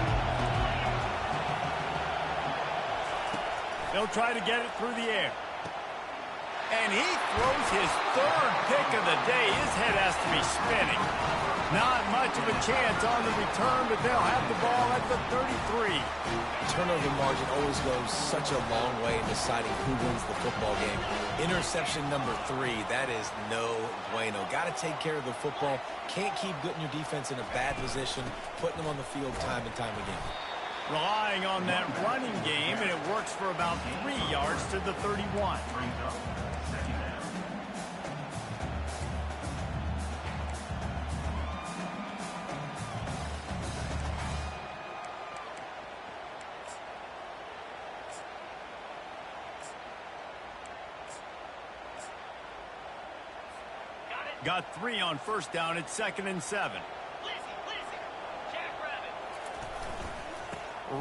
They'll try to get it through the air. And he throws his third pick of the day. His head has to be spinning. Not much of a chance on the return, but they'll have the ball at the 33. Turnover margin always goes such a long way in deciding who wins the football game. Interception number 3, that is no bueno. Got to take care of the football. Can't keep putting your defense in a bad position, putting them on the field time and time again. Relying on that running game, and it works for about 3 yards to the 31. Got 3 on first down. It's 2nd and 7. Jackrabbit.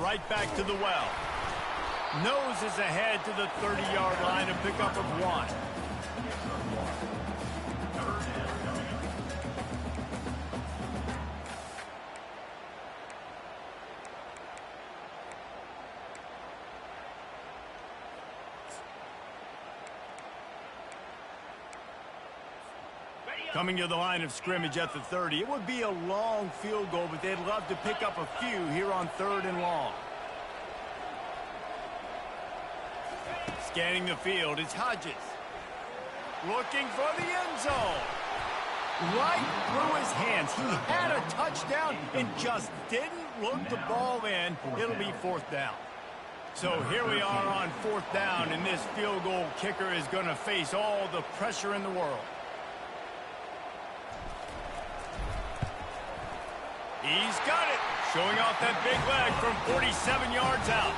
Right back to the well. Noses ahead to the 30-yard line, a pickup of 1. Coming to the line of scrimmage at the 30. It would be a long field goal, but they'd love to pick up a few here on 3rd and long. Scanning the field, it's Hodges. Looking for the end zone. Right through his hands. He had a touchdown and just didn't look the ball in. It'll be 4th down. So here we are on 4th down, and this field goal kicker is going to face all the pressure in the world. He's got it, showing off that big leg from 47 yards out.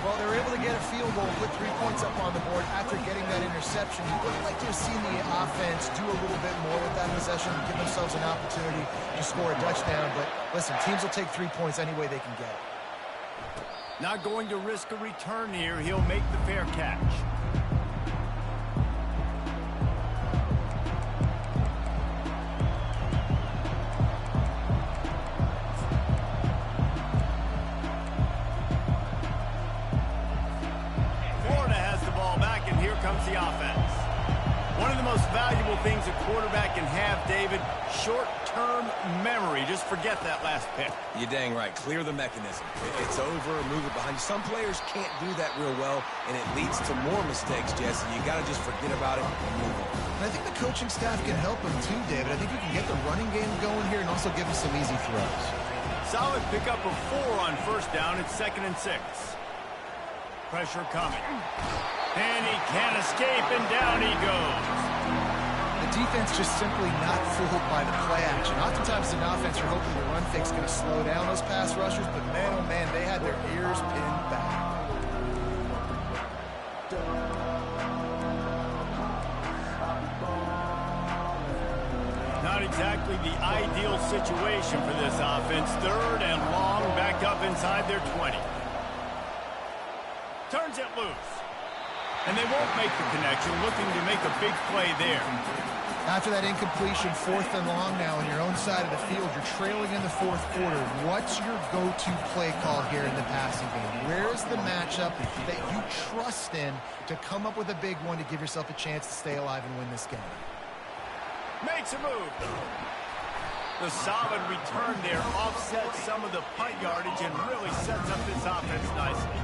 Well, they were able to get a field goal, put 3 points up on the board after getting that interception. You would like to have seen the offense do a little bit more with that possession, give themselves an opportunity to score a touchdown. But listen, teams will take 3 points any way they can get it. Not going to risk a return here. He'll make the fair catch. Comes the offense. One of the most valuable things a quarterback can have, David, short-term memory. Just forget that last pick. You're dang right. Clear the mechanism. It's over, move it behind you. Some players can't do that real well, and it leads to more mistakes, Jesse. You got to just forget about it and move on. And I think the coaching staff can help him too, David. I think you can get the running game going here and also give him some easy throws. Solid pickup of 4 on first down. It's 2nd and 6. Pressure coming. And he can't escape, and down he goes. The defense just simply not fooled by the play action. Oftentimes, in offense, you're hoping the run fake's going to slow down those pass rushers, but man, oh man, they had their ears pinned back. Not exactly the ideal situation for this offense. 3rd and long, backed up inside their 20. Turns it loose. And they won't make the connection, looking to make a big play there. After that incompletion, 4th and long now on your own side of the field, you're trailing in the 4th quarter. What's your go-to play call here in the passing game? Where's the matchup that you trust in to come up with a big one to give yourself a chance to stay alive and win this game? Makes a move. The solid return there offsets some of the punt yardage and really sets up this offense nicely.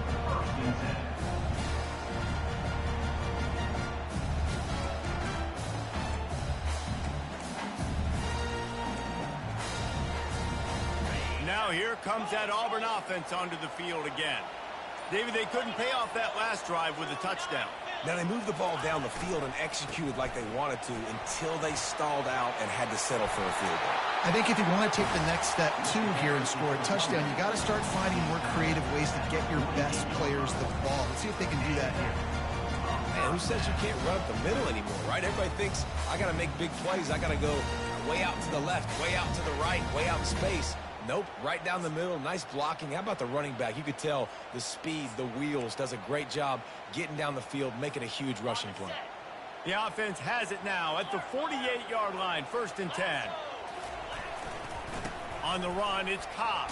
now here comes that Auburn offense onto the field again. David, they couldn't pay off that last drive with a touchdown. Now, they moved the ball down the field and executed like they wanted to until they stalled out and had to settle for a field goal. I think if you want to take the next step, too, here and score a touchdown, you got to start finding more creative ways to get your best players the ball. Let's see if they can do that here. Man, who says you can't run up the middle anymore, right? Everybody thinks I got to make big plays. I got to go way out to the left, way out to the right, way out in space. Nope, right down the middle, nice blocking. How about the running back? You could tell the speed, the wheels, does a great job getting down the field, making a huge rushing play. The offense has it now at the 48-yard line, 1st and 10. On the run, it's Cobb.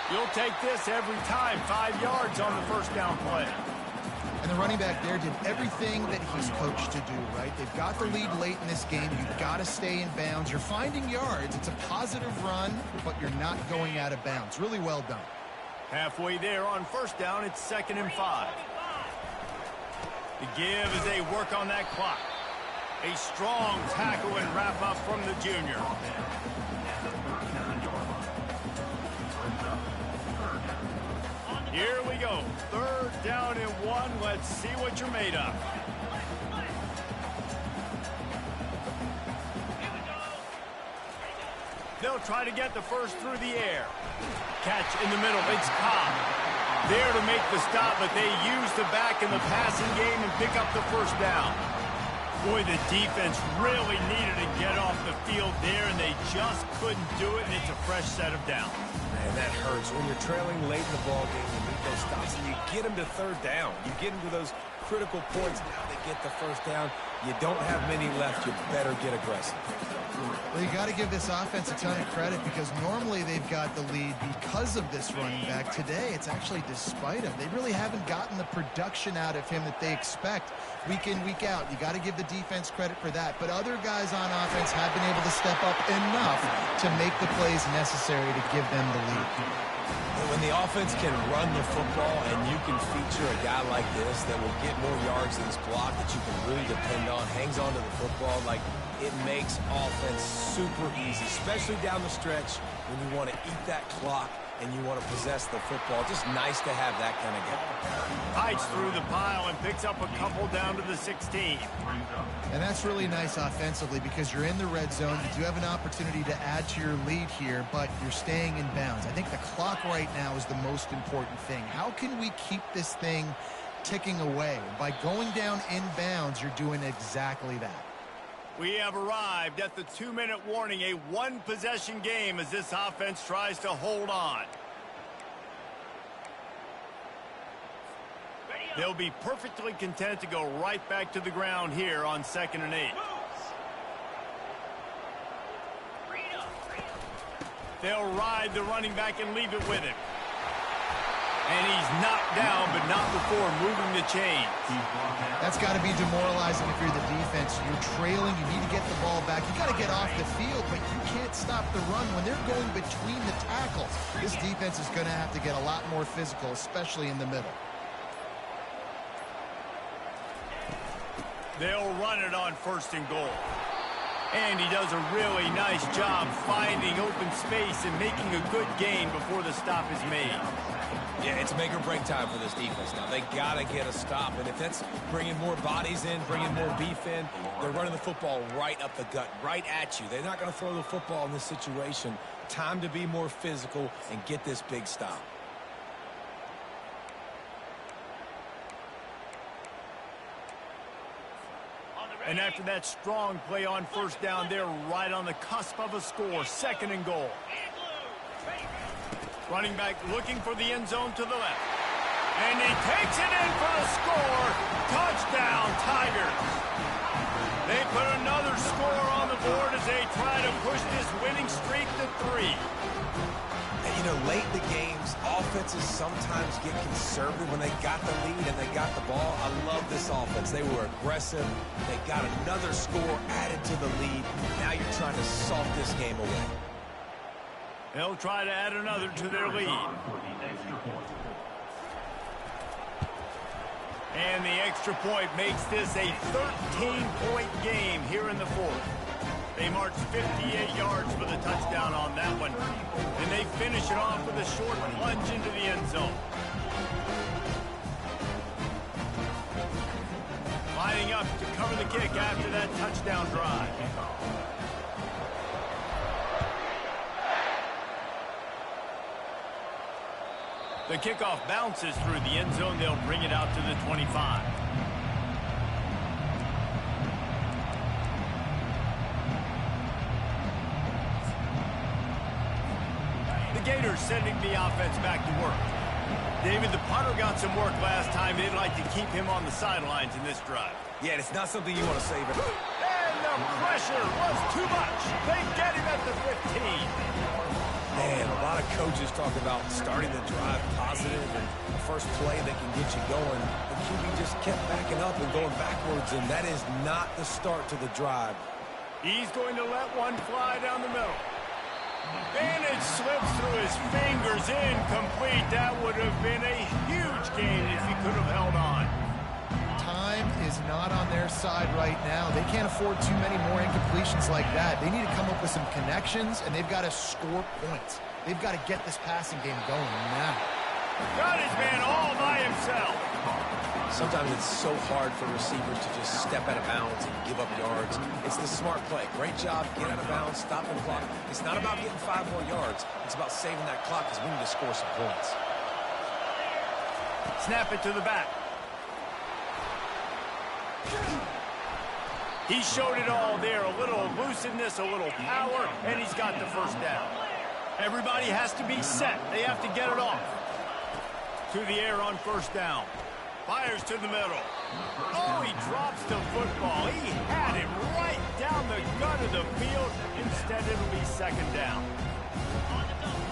You'll take this every time, 5 yards on the first down play. And the running back there did everything that he's coached to do, right? They've got the lead late in this game. You've got to stay in bounds. You're finding yards. It's a positive run, but you're not going out of bounds. Really well done. Halfway there on 1st down, it's 2nd and 5. The give as they work on that clock. A strong tackle and wrap up from the junior. Here we go. 3rd down and 1. Let's see what you're made of. They'll try to get the first through the air. Catch in the middle. It's Cobb. There to make the stop, but they use the back in the passing game and pick up the first down. Boy, the defense really needed to get off the field there, and they just couldn't do it, and it's a fresh set of downs. Man, that hurts. When you're trailing late in the ball game, you need those stops, and you get them to 3rd down. You get them to those critical points. Now they get the first down. You don't have many left. You better get aggressive. Well, you got to give this offense a ton of credit because normally they've got the lead because of this running back. Today, it's actually despite him. They really haven't gotten the production out of him that they expect week in, week out. You got to give the defense credit for that. But other guys on offense have been able to step up enough to make the plays necessary to give them the lead. When the offense can run the football and you can feature a guy like this that will get more yards than his block that you can really depend on, hangs on to the football, like it makes offense super easy, especially down the stretch when you want to eat that clock and you want to possess the football. Just nice to have that kind of guy. Heights through the pile and picks up a couple down to the 16. And that's really nice offensively because you're in the red zone. You do have an opportunity to add to your lead here, but you're staying in bounds. I think the clock right now is the most important thing. How can we keep this thing ticking away? By going down in bounds, you're doing exactly that. We have arrived at the 2-minute warning, a one-possession game as this offense tries to hold on. They'll be perfectly content to go right back to the ground here on 2nd and 8. They'll ride the running back and leave it with him. And he's knocked down, but not before moving the chains. That's got to be demoralizing if you're the defense. You're trailing. You need to get the ball back. You got to get off the field, but you can't stop the run when they're going between the tackles. This defense is going to have to get a lot more physical, especially in the middle. They'll run it on 1st and goal. And he does a really nice job finding open space and making a good gain before the stop is made. Yeah, it's make or break time for this defense now. They got to get a stop, and if that's bringing more bodies in, bringing more beef in, they're running the football right up the gut, right at you. They're not going to throw the football in this situation. Time to be more physical and get this big stop. And after that strong play on 1st down, they're right on the cusp of a score. 2nd and goal. Running back looking for the end zone to the left. And he takes it in for the score. Touchdown, Tigers. They put another score on the board as they try to push this winning streak to 3. And, you know, late in the games, offenses sometimes get conservative when they got the lead and they got the ball. I love this offense. They were aggressive. They got another score added to the lead. Now you're trying to salt this game away. They'll try to add another to their lead. And the extra point makes this a 13-point game here in the 4th. They marched 58 yards for the touchdown on that one. And they finish it off with a short plunge into the end zone. Lining up to cover the kick after that touchdown drive. The kickoff bounces through the end zone. They'll bring it out to the 25. The Gators sending the offense back to work. David, the punter got some work last time. They'd like to keep him on the sidelines in this drive. Yeah, it's not something you want to save it. And the pressure was too much. They get him at the 15. Man, a lot of coaches talk about starting the drive positive and the first play that can get you going. The QB just kept backing up and going backwards, and that is not the start to the drive. He's going to let one fly down the middle. And it slips through his fingers, incomplete. That would have been a huge gain if he could have held on. Time is not on their side right now. They can't afford too many more incompletions like that. They need to come up with some connections, and they've got to score points. They've got to get this passing game going now. Got his man all by himself. Sometimes it's so hard for receivers to just step out of bounds and give up yards. It's the smart play. Great job, get out of bounds, stop the clock. It's not about getting 5 more yards. It's about saving that clock because we need to score some points. Snap it to the back. He showed it all there. A little elusiveness, a little power, and he's got the first down. Everybody has to be set. They have to get it off. To the air on first down. Fires to the middle. Oh, he drops the football. He had it right down the gut of the field. Instead, it'll be second down.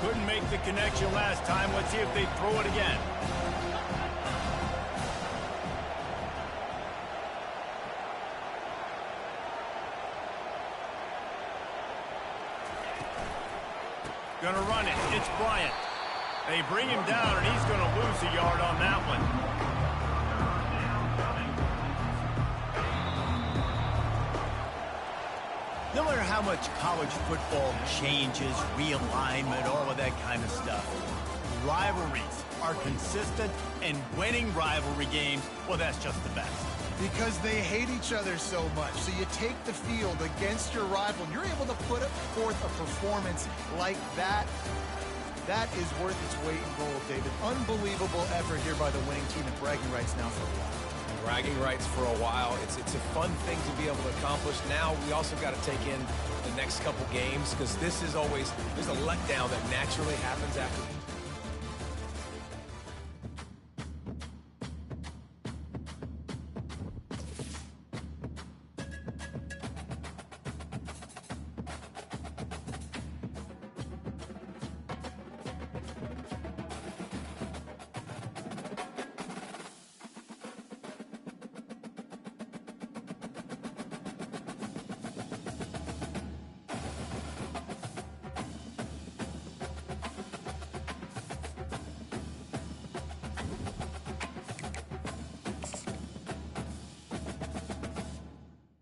Couldn't make the connection last time. Let's see if they throw it again. Gonna run it. It's Bryant. They bring him down, and he's gonna lose a yard on that one. No matter how much college football changes, realignment, all of that kind of stuff, rivalries are consistent, and winning rivalry games, well, that's just the best. Because they hate each other so much. So you take the field against your rival, and you're able to put forth a performance like that. That is worth its weight in gold, David. Unbelievable effort here by the winning team, and bragging rights now for a while. Bragging rights for a while. It's a fun thing to be able to accomplish. Now we also got to take in the next couple games because this is always, there's a letdown that naturally happens after